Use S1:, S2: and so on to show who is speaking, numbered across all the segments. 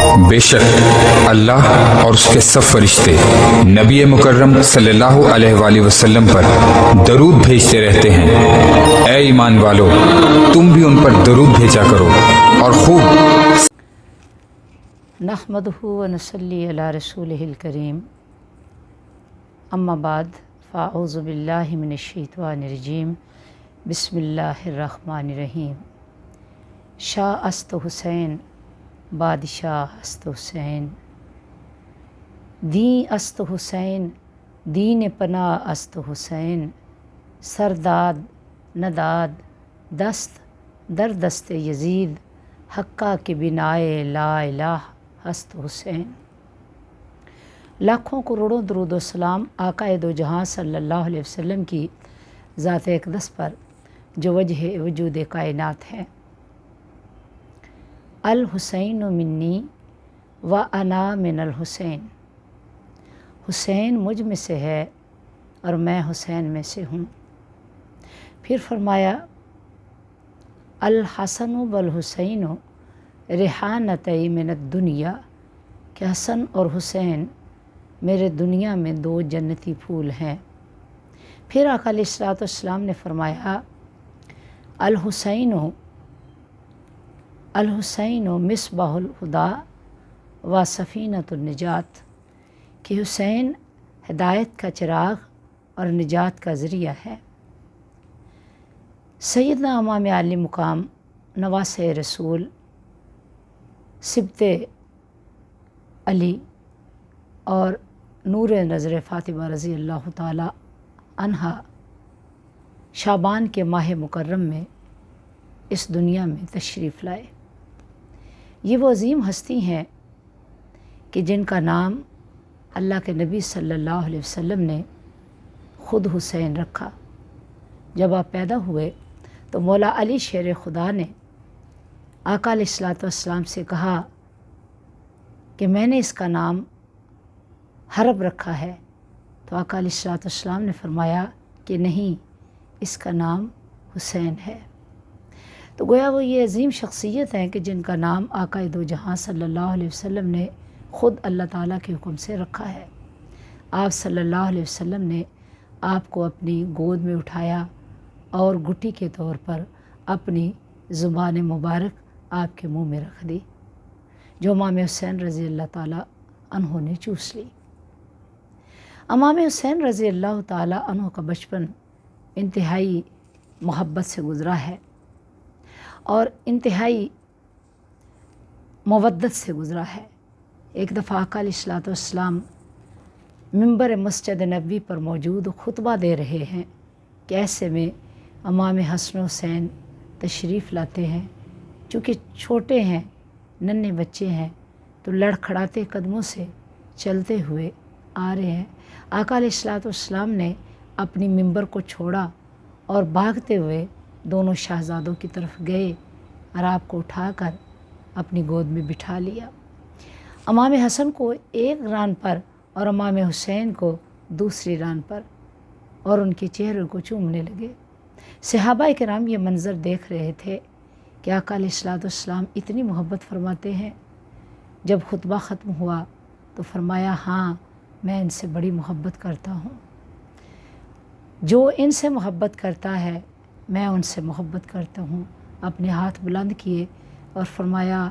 S1: بے شک اللہ اور اس کے سب فرشتے نبی مکرم صلی اللہ علیہ وآلہ وسلم پر درود بھیجتے رہتے ہیں۔ اے ایمان والو، تم بھی ان پر درود بھیجا کرو اور خوب
S2: نحمدہ و نصلی علی رسولہ الکریم، اما بعد فاعوذ باللہ من الشیطان الرجیم، بسم اللہ الرحمن الرحیم۔ شاہ است حسین، بادشاہ است حسین، دین است حسین، دین پناہ است حسین، سرداد نداد دست در دست یزید، حقہ کے بنائے لا الہ است حسین۔ لاکھوں کروڑوں درود و سلام آقا دو جہاں صلی اللہ علیہ وسلم کی ذات اقدس پر جو وجہ وجود کائنات ہے۔ الحسین منی و انا من الحسین، حسین مجھ میں سے ہے اور میں حسین میں سے ہوں۔ پھر فرمایا الحسن والحسین ریحانتی من الدنیا، کہ حسن اور حسین میرے دنیا میں دو جنتی پھول ہیں۔ پھر آقا علیہ الصلوۃ والسلام نے فرمایا الحسین مصباح الہدی و سفینۃ النجات، کہ حسین ہدایت کا چراغ اور نجات کا ذریعہ ہے۔ سیدنا امام عالی مقام نواسۂ رسول سبط علی اور نور نظر فاطمہ رضی اللہ تعالی عنہا شعبان کے ماہ مکرم میں اس دنیا میں تشریف لائے۔ یہ وہ عظیم ہستی ہیں کہ جن کا نام اللہ کے نبی صلی اللہ علیہ وسلم نے خود حسین رکھا۔ جب آپ پیدا ہوئے تو مولا علی شیر خدا نے آقا علیہ الصلوۃ والسلام سے کہا کہ میں نے اس کا نام حرب رکھا ہے، تو آقا علیہ الصلوۃ والسلام نے فرمایا کہ نہیں، اس کا نام حسین ہے۔ تو گویا وہ یہ عظیم شخصیت ہیں کہ جن کا نام آقا دو جہاں صلی اللہ علیہ وسلم نے خود اللہ تعالیٰ کے حکم سے رکھا ہے۔ آپ صلی اللہ علیہ وسلم نے آپ کو اپنی گود میں اٹھایا اور گٹی کے طور پر اپنی زبان مبارک آپ کے منہ میں رکھ دی، جو امام حسین رضی اللہ تعالیٰ عنہ نے چوس لی۔ امام حسین رضی اللہ تعالیٰ عنہ کا بچپن انتہائی محبت سے گزرا ہے اور انتہائی مودت سے گزرا ہے۔ ایک دفعہ آقا علیہ الصلوۃ والسلام منبر مسجد نبوی پر موجود خطبہ دے رہے ہیں کہ ایسے میں امام حسن حسین تشریف لاتے ہیں۔ چونکہ چھوٹے ہیں، ننھے بچے ہیں، تو لڑکھڑاتے قدموں سے چلتے ہوئے آ رہے ہیں۔ آقا علیہ الصلوۃ والسلام نے اپنی منبر کو چھوڑا اور بھاگتے ہوئے دونوں شہزادوں کی طرف گئے اور آپ کو اٹھا کر اپنی گود میں بٹھا لیا۔ امام حسن کو ایک ران پر اور امام حسین کو دوسری ران پر، اور ان کے چہروں کو چومنے لگے۔ صحابہ کرام یہ منظر دیکھ رہے تھے کہ آقا علیہ الصلوۃ والسلام اتنی محبت فرماتے ہیں۔ جب خطبہ ختم ہوا تو فرمایا ہاں، میں ان سے بڑی محبت کرتا ہوں، جو ان سے محبت کرتا ہے میں ان سے محبت کرتا ہوں۔ اپنے ہاتھ بلند کیے اور فرمایا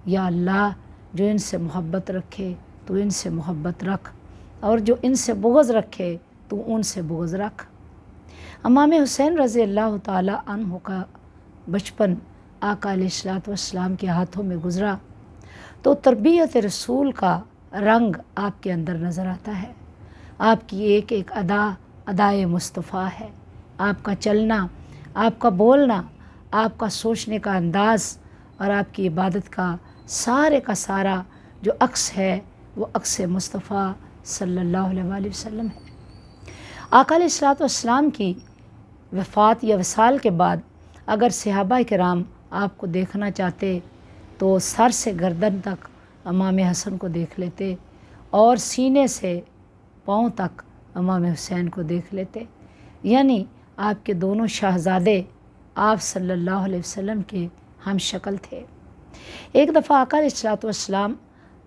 S2: یا اللہ، جو ان سے محبت رکھے تو ان سے محبت رکھ، اور جو ان سے بغض رکھے تو ان سے بغض رکھ۔ امام حسین رضی اللہ تعالی عنہ کا بچپن آقا علیہ الصلوۃ والسلام کے ہاتھوں میں گزرا تو تربیت رسول کا رنگ آپ کے اندر نظر آتا ہے۔ آپ کی ایک ایک ادا ادائے مصطفیٰ ہے۔ آپ کا چلنا، آپ کا بولنا، آپ کا سوچنے کا انداز اور آپ کی عبادت کا سارا جو عکس ہے وہ عکس مصطفیٰ صلی اللہ علیہ وآلہ وسلم ہے۔ آقا علیہ الصلوۃ والسلام کی وفات یا وصال کے بعد اگر صحابہ کرام آپ کو دیکھنا چاہتے تو سر سے گردن تک امام حسن کو دیکھ لیتے اور سینے سے پاؤں تک امام حسین کو دیکھ لیتے، یعنی آپ کے دونوں شہزادے آپ صلی اللہ علیہ وسلم کے ہم شکل تھے۔ ایک دفعہ آقا علیہ الصلوۃ والسلام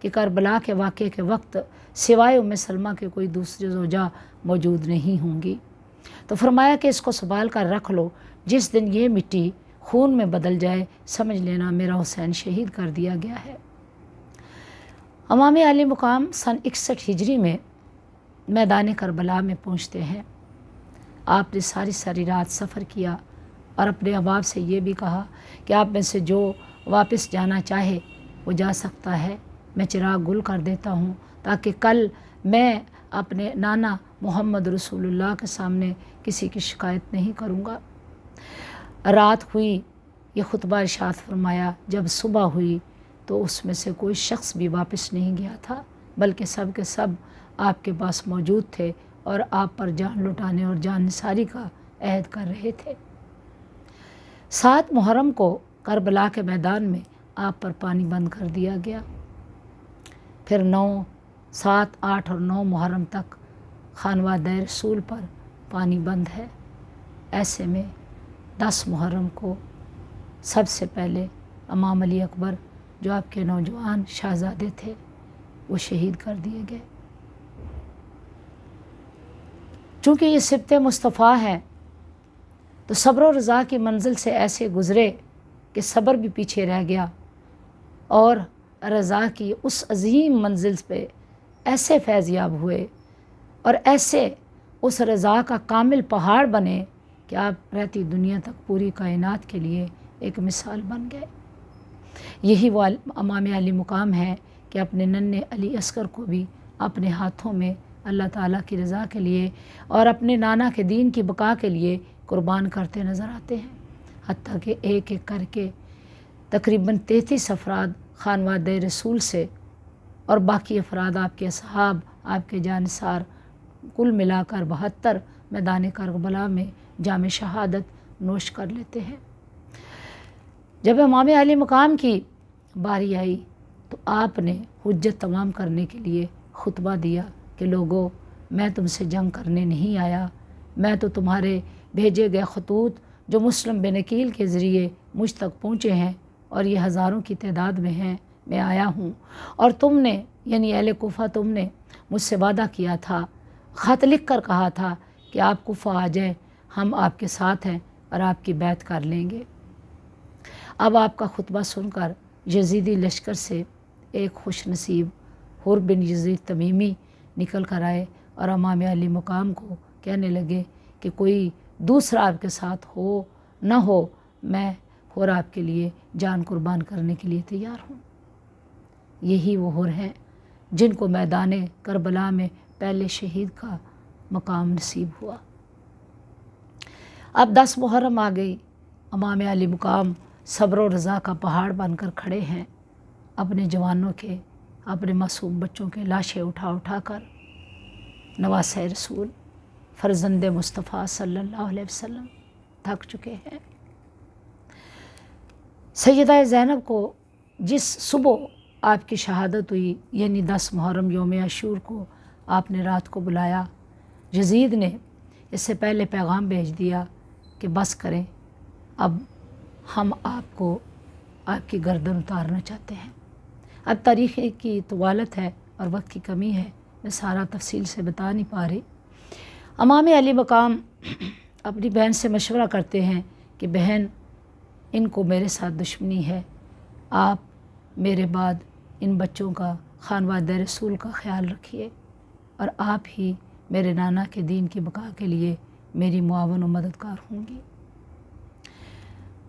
S2: کہ کربلا کے واقعے کے وقت سوائے ام سلمہ کے کوئی دوسری زوجہ موجود نہیں ہوں گی، تو فرمایا کہ اس کو سنبھال کر رکھ لو، جس دن یہ مٹی خون میں بدل جائے سمجھ لینا میرا حسین شہید کر دیا گیا ہے۔ امام علی مقام سن 61 ہجری میں میدان کربلا میں پہنچتے ہیں۔ آپ نے ساری رات سفر کیا اور اپنے احباب سے یہ بھی کہا کہ آپ میں سے جو واپس جانا چاہے وہ جا سکتا ہے، میں چراغ گل کر دیتا ہوں تاکہ کل میں اپنے نانا محمد رسول اللہ کے سامنے کسی کی شکایت نہیں کروں گا۔ رات ہوئی، یہ خطبہ ارشاد فرمایا، جب صبح ہوئی تو اس میں سے کوئی شخص بھی واپس نہیں گیا تھا، بلکہ سب کے سب آپ کے پاس موجود تھے اور آپ پر جان لٹانے اور جان نثاری کا عہد کر رہے تھے۔ 7 محرم کو کربلا کے میدان میں آپ پر پانی بند کر دیا گیا۔ پھر 9، 7، 8 اور 9 محرم تک خانوادہ رسول پر پانی بند ہے۔ ایسے میں 10 محرم کو سب سے پہلے امام علی اکبر جو آپ کے نوجوان شہزادے تھے وہ شہید کر دیے گئے۔ چونکہ یہ سبط مصطفیٰ ہے تو صبر و رضا کی منزل سے ایسے گزرے کہ صبر بھی پیچھے رہ گیا اور رضا کی اس عظیم منزل پہ ایسے فیضیاب ہوئے اور ایسے اس رضا کا کامل پہاڑ بنے کہ آپ رہتی دنیا تک پوری کائنات کے لیے ایک مثال بن گئے۔ یہی وہ امام علی مقام ہے کہ اپنے ننھے علی اصغر کو بھی اپنے ہاتھوں میں اللہ تعالیٰ کی رضا کے لیے اور اپنے نانا کے دین کی بقا کے لیے قربان کرتے نظر آتے ہیں، حتیٰ کہ ایک ایک کر کے تقریباً 33 افراد خانوادہ رسول سے اور باقی افراد آپ کے اصحاب، آپ کے جانثار، کل ملا کر 72 میدان کربلا میں جام شہادت نوش کر لیتے ہیں۔ جب امام علی مقام کی باری آئی تو آپ نے حجت تمام کرنے کے لیے خطبہ دیا کہ لوگو، میں تم سے جنگ کرنے نہیں آیا، میں تو تمہارے بھیجے گئے خطوط جو مسلم بن عقیل کے ذریعے مجھ تک پہنچے ہیں اور یہ ہزاروں کی تعداد میں ہیں، میں آیا ہوں، اور تم نے یعنی اہل کوفہ تم نے مجھ سے وعدہ کیا تھا، خط لکھ کر کہا تھا کہ آپ کوفہ آ جائیں، ہم آپ کے ساتھ ہیں اور آپ کی بیعت کر لیں گے۔ اب آپ کا خطبہ سن کر یزیدی لشکر سے ایک خوش نصیب حر بن یزید تمیمی نکل کر آئے اور امام علی مقام کو کہنے لگے کہ کوئی دوسرا آپ کے ساتھ ہو نہ ہو، میں حر آپ کے لیے جان قربان کرنے کے لیے تیار ہوں۔ یہی وہ حر ہیں جن کو میدان کربلا میں پہلے شہید کا مقام نصیب ہوا۔ اب 10 محرم آ گئی، امام علی مقام صبر و رضا کا پہاڑ بن کر کھڑے ہیں، اپنے جوانوں کے، اپنے معصوم بچوں کے لاشیں اٹھا اٹھا کر نواسۂ رسول فرزند مصطفیٰ صلی اللہ علیہ وسلم تھک چکے ہیں۔ سیدہ زینب کو جس صبح آپ کی شہادت ہوئی یعنی 10 محرم یوم عاشور کو آپ نے رات کو بلایا، یزید نے اس سے پہلے پیغام بھیج دیا کہ بس کریں، اب ہم آپ کو آپ کی گردن اتارنا چاہتے ہیں۔ اب تاریخ کی طوالت ہے اور وقت کی کمی ہے، میں سارا تفصیل سے بتا نہیں پا رہی۔ امام علی مقام اپنی بہن سے مشورہ کرتے ہیں کہ بہن، ان کو میرے ساتھ دشمنی ہے، آپ میرے بعد ان بچوں کا، خانوادہ رسول کا خیال رکھیے اور آپ ہی میرے نانا کے دین کی بقا کے لیے میری معاون و مددگار ہوں گی۔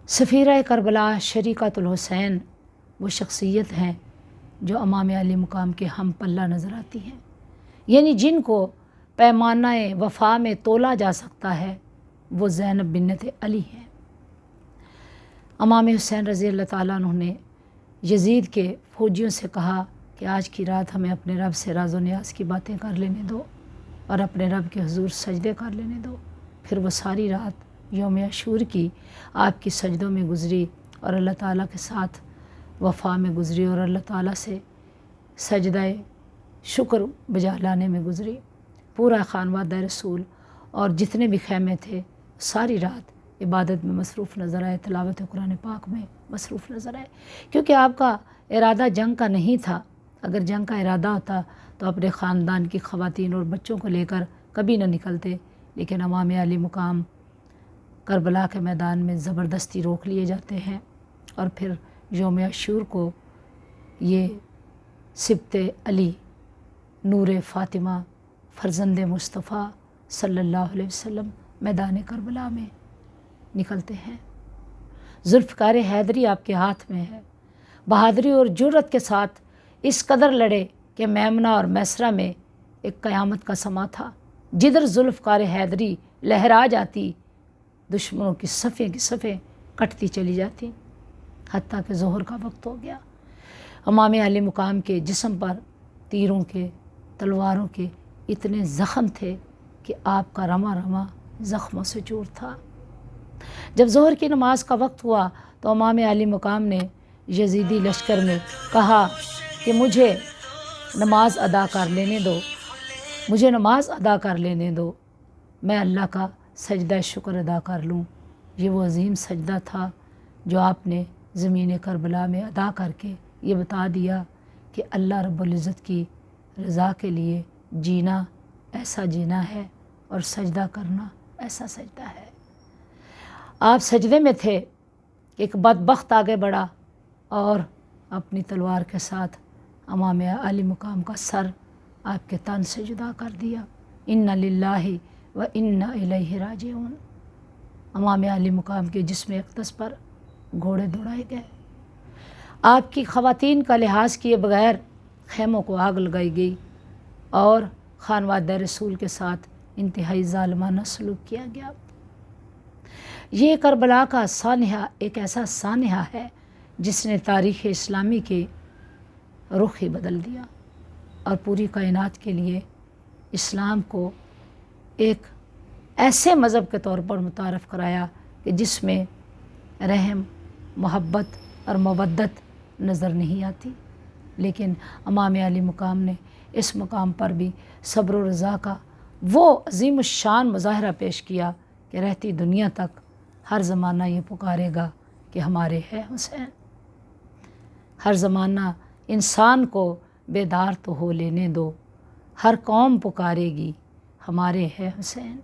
S2: سفیرہ کربلا شریکۃ الحسین وہ شخصیت ہیں جو امام علی مقام کے ہم پلہ نظر آتی ہیں، یعنی جن کو پیمانہ وفا میں تولا جا سکتا ہے وہ زینب بنت علی ہیں۔ امام حسین رضی اللہ تعالیٰ عنہ نے یزید کے فوجیوں سے کہا کہ آج کی رات ہمیں اپنے رب سے راز و نیاز کی باتیں کر لینے دو اور اپنے رب کے حضور سجدے کر لینے دو۔ پھر وہ ساری رات یوم عاشور کی آپ کی سجدوں میں گزری اور اللہ تعالیٰ کے ساتھ وفا میں گزری اور اللہ تعالیٰ سے سجدہ شکر بجا لانے میں گزری۔ پورا خانوادہ رسول اور جتنے بھی خیمے تھے ساری رات عبادت میں مصروف نظر آئے، تلاوت قرآن پاک میں مصروف نظر آئے، کیونکہ آپ کا ارادہ جنگ کا نہیں تھا، اگر جنگ کا ارادہ ہوتا تو اپنے خاندان کی خواتین اور بچوں کو لے کر کبھی نہ نکلتے، لیکن امام علی مقام کربلا کے میدان میں زبردستی روک لیے جاتے ہیں، اور پھر یوم عاشور کو یہ سبط علی نور فاطمہ فرزند مصطفیٰ صلی اللہ علیہ وسلم میدان کربلا میں نکلتے ہیں۔ ذوالفقار حیدری آپ کے ہاتھ میں ہے، بہادری اور جرأت کے ساتھ اس قدر لڑے کہ میمنہ اور میسرہ میں ایک قیامت کا سما تھا، جدھر ذوالفقار حیدری لہرا جاتی دشمنوں کی صفیں کٹتی چلی جاتی، حتیٰ کہ ظہر کا وقت ہو گیا۔ امام علی مقام کے جسم پر تیروں کے، تلواروں کے اتنے زخم تھے کہ آپ کا رما رما زخموں سے چور تھا۔ جب ظہر کی نماز کا وقت ہوا تو امام علی مقام نے یزیدی لشکر میں کہا کہ مجھے نماز ادا کر لینے دو، میں اللہ کا سجدہ شکر ادا کر لوں۔ یہ وہ عظیم سجدہ تھا جو آپ نے زمین کربلا میں ادا کر کے یہ بتا دیا کہ اللہ رب العزت کی رضا کے لیے جینا ایسا جینا ہے اور سجدہ کرنا ایسا سجدہ ہے۔ آپ سجدے میں تھے کہ ایک بدبخت آگے بڑھا اور اپنی تلوار کے ساتھ امام علی مقام کا سر آپ کے تن سے جدا کر دیا۔ انا للہ و انا الیہ راجعون۔ امام علی مقام کے جسم اقدس پر گھوڑے دوڑائے گئے، آپ کی خواتین کا لحاظ کیے بغیر خیموں کو آگ لگائی گئی اور خانوادہ رسول کے ساتھ انتہائی ظالمانہ سلوک کیا گیا۔ یہ کربلا کا سانحہ ایک ایسا سانحہ ہے جس نے تاریخ اسلامی کے رخ ہی بدل دیا اور پوری کائنات کے لیے اسلام کو ایک ایسے مذہب کے طور پر متعارف کرایا کہ جس میں رحم، محبت اور مودت نظر نہیں آتی۔ لیکن امام علی مقام نے اس مقام پر بھی صبر و رضا کا وہ عظیم الشان مظاہرہ پیش کیا کہ رہتی دنیا تک ہر زمانہ یہ پکارے گا کہ ہمارے ہے حسین۔ ہر زمانہ انسان کو بیدار تو ہو لینے دو، ہر قوم پکارے گی ہمارے ہے حسین۔